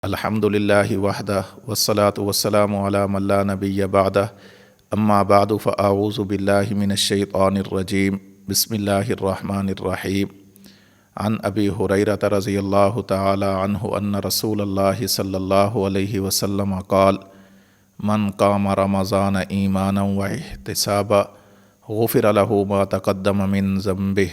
الحمدللہ وحدہ والصلاة والسلام علی من لا نبی بعدہ اما بعد فاعوذ باللہ من الشیطان الرجیم بسم اللہ الرحمن الرحیم عن ابی ہریرہ رضی اللہ تعالی عنہ ان رسول اللہ صلی اللہ علیہ وسلم قال من قام رمضان ایمانا واحتسابا غفر له ما تقدم من ذنبہ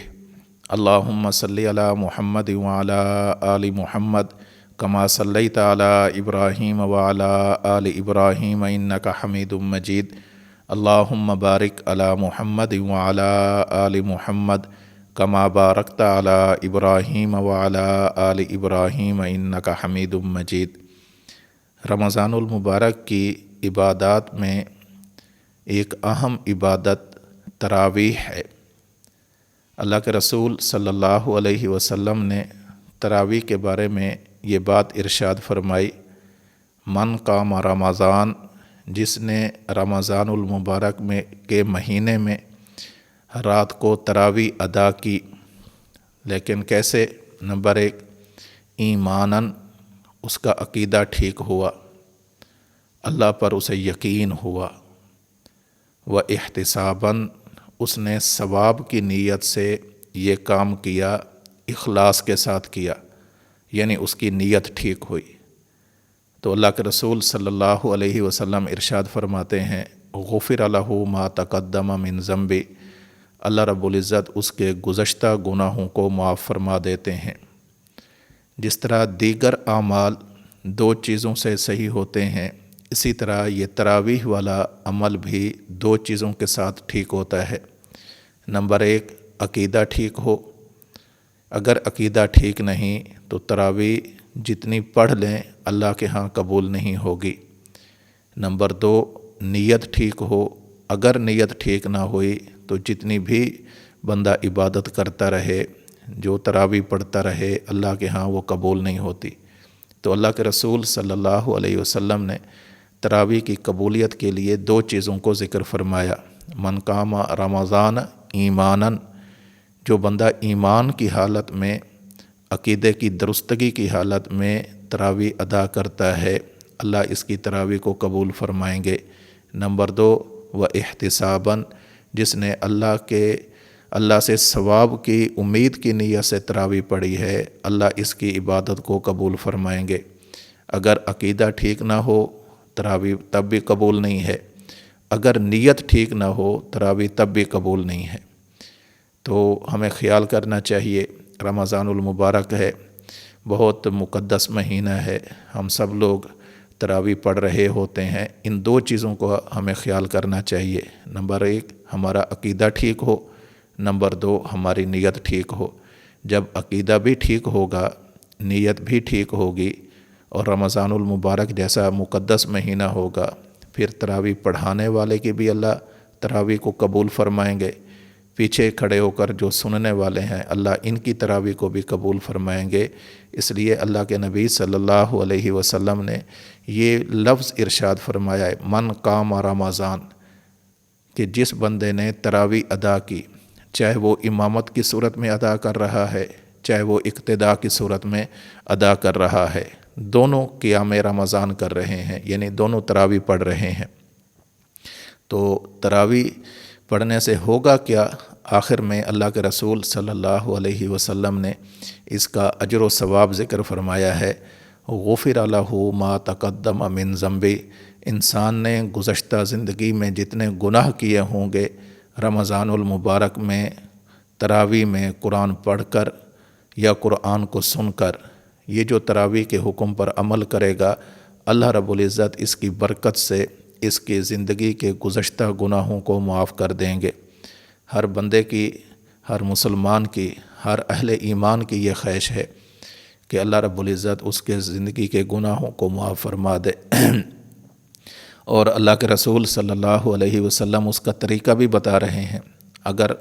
اللہم صلی علی محمد وعلی آل محمد کما صلیت علی ابراہیم وعلی آل ابراہیم انک حمید مجید اللہم بارک علی محمد وعلی آل محمد کما بارکت علی ابراہیم وعلی آل ابراہیم انک حمید مجید۔ رمضان المبارک کی عبادات میں ایک اہم عبادت تراویح ہے۔ اللہ کے رسول صلی اللہ علیہ وسلم نے تراویح کے بارے میں یہ بات ارشاد فرمائی، من قام رمضان، جس نے رمضان المبارک کے مہینے میں رات کو تراویح ادا کی، لیکن کیسے؟ نمبر 1، ایماناً، اس کا عقیدہ ٹھیک ہوا، اللہ پر اسے یقین ہوا، و احتساباً، اس نے ثواب کی نیت سے یہ کام کیا، اخلاص کے ساتھ کیا، یعنی اس کی نیت ٹھیک ہوئی۔ تو اللہ کے رسول صلی اللہ علیہ وسلم ارشاد فرماتے ہیں، غفر لہ ما تقدم من ذنبہ، اللہ رب العزت اس کے گزشتہ گناہوں کو معاف فرما دیتے ہیں۔ جس طرح دیگر اعمال 2 چیزوں سے صحیح ہوتے ہیں، اسی طرح یہ تراویح والا عمل بھی 2 چیزوں کے ساتھ ٹھیک ہوتا ہے۔ نمبر 1، عقیدہ ٹھیک ہو، اگر عقیدہ ٹھیک نہیں تو تراویح جتنی پڑھ لیں اللہ کے ہاں قبول نہیں ہوگی۔ نمبر 2، نیت ٹھیک ہو، اگر نیت ٹھیک نہ ہوئی تو جتنی بھی بندہ عبادت کرتا رہے، جو تراویح پڑھتا رہے، اللہ کے ہاں وہ قبول نہیں ہوتی۔ تو اللہ کے رسول صلی اللہ علیہ وسلم نے تراویح کی قبولیت کے لیے 2 چیزوں کو ذکر فرمایا، من قام رمضان ایماناً، جو بندہ ایمان کی حالت میں، عقیدے کی درستگی کی حالت میں تراویح ادا کرتا ہے، اللہ اس کی تراویح کو قبول فرمائیں گے۔ نمبر 2، و احتساباً، جس نے اللہ سے ثواب کی امید کی نیت سے تراویح پڑھی ہے، اللہ اس کی عبادت کو قبول فرمائیں گے۔ اگر عقیدہ ٹھیک نہ ہو تراویح تب بھی قبول نہیں ہے، اگر نیت ٹھیک نہ ہو تراویح تب بھی قبول نہیں ہے۔ تو ہمیں خیال کرنا چاہیے، رمضان المبارک ہے، بہت مقدس مہینہ ہے، ہم سب لوگ تراویح پڑھ رہے ہوتے ہیں، ان 2 چیزوں کو ہمیں خیال کرنا چاہیے۔ نمبر 1، ہمارا عقیدہ ٹھیک ہو، نمبر 2، ہماری نیت ٹھیک ہو۔ جب عقیدہ بھی ٹھیک ہوگا، نیت بھی ٹھیک ہوگی، اور رمضان المبارک جیسا مقدس مہینہ ہوگا، پھر تراویح پڑھانے والے کی بھی اللہ تراویح کو قبول فرمائیں گے، پیچھے کھڑے ہو کر جو سننے والے ہیں اللہ ان کی تراویح کو بھی قبول فرمائیں گے۔ اس لیے اللہ کے نبی صلی اللہ علیہ وسلم نے یہ لفظ ارشاد فرمایا ہے، من قام رمضان، کہ جس بندے نے تراویح ادا کی، چاہے وہ امامت کی صورت میں ادا کر رہا ہے، چاہے وہ اقتداء کی صورت میں ادا کر رہا ہے، دونوں قیام رمضان کر رہے ہیں، یعنی دونوں تراویح پڑھ رہے ہیں۔ تو تراویح پڑھنے سے ہوگا کیا؟ آخر میں اللہ کے رسول صلی اللہ علیہ وسلم نے اس کا اجر و ثواب ذکر فرمایا ہے، غفر لہ ما تقدم من ذنبہ، انسان نے گزشتہ زندگی میں جتنے گناہ کیے ہوں گے، رمضان المبارک میں تراویح میں قرآن پڑھ کر یا قرآن کو سن کر، یہ جو تراویح کے حکم پر عمل کرے گا، اللہ رب العزت اس کی برکت سے اس کی زندگی کے گزشتہ گناہوں کو معاف کر دیں گے۔ ہر بندے کی، ہر مسلمان کی، ہر اہل ایمان کی یہ خواہش ہے کہ اللہ رب العزت اس کے زندگی کے گناہوں کو معاف فرما دے۔ اور اللہ کے رسول صلی اللہ علیہ وسلم اس کا طریقہ بھی بتا رہے ہیں، اگر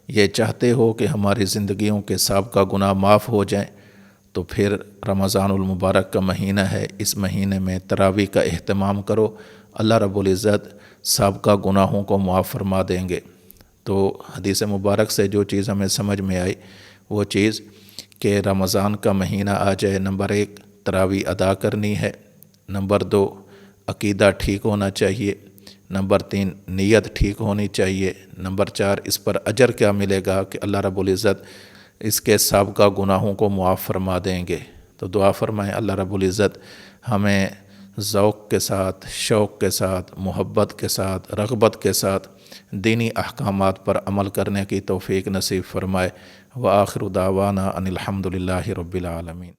یہ چاہتے ہو کہ ہماری زندگیوں کے سابقہ گناہ معاف ہو جائیں تو پھر رمضان المبارک کا مہینہ ہے، اس مہینے میں تراویح کا اہتمام کرو، اللہ رب العزت سابقہ گناہوں کو معاف فرما دیں گے۔ تو حدیث مبارک سے جو چیز ہمیں سمجھ میں آئی وہ چیز کہ رمضان کا مہینہ آ جائے، نمبر 1 تراویح ادا کرنی ہے، نمبر 2 عقیدہ ٹھیک ہونا چاہیے، نمبر 3 نیت ٹھیک ہونی چاہیے، نمبر 4 اس پر اجر کیا ملے گا کہ اللہ رب العزت اس کے سابقہ گناہوں کو معاف فرما دیں گے۔ تو دعا فرمائیں اللہ رب العزت ہمیں ذوق کے ساتھ، شوق کے ساتھ، محبت کے ساتھ، رغبت کے ساتھ دینی احکامات پر عمل کرنے کی توفیق نصیب فرمائے۔ وآخر دعوانا ان الحمد للہ رب العالمین۔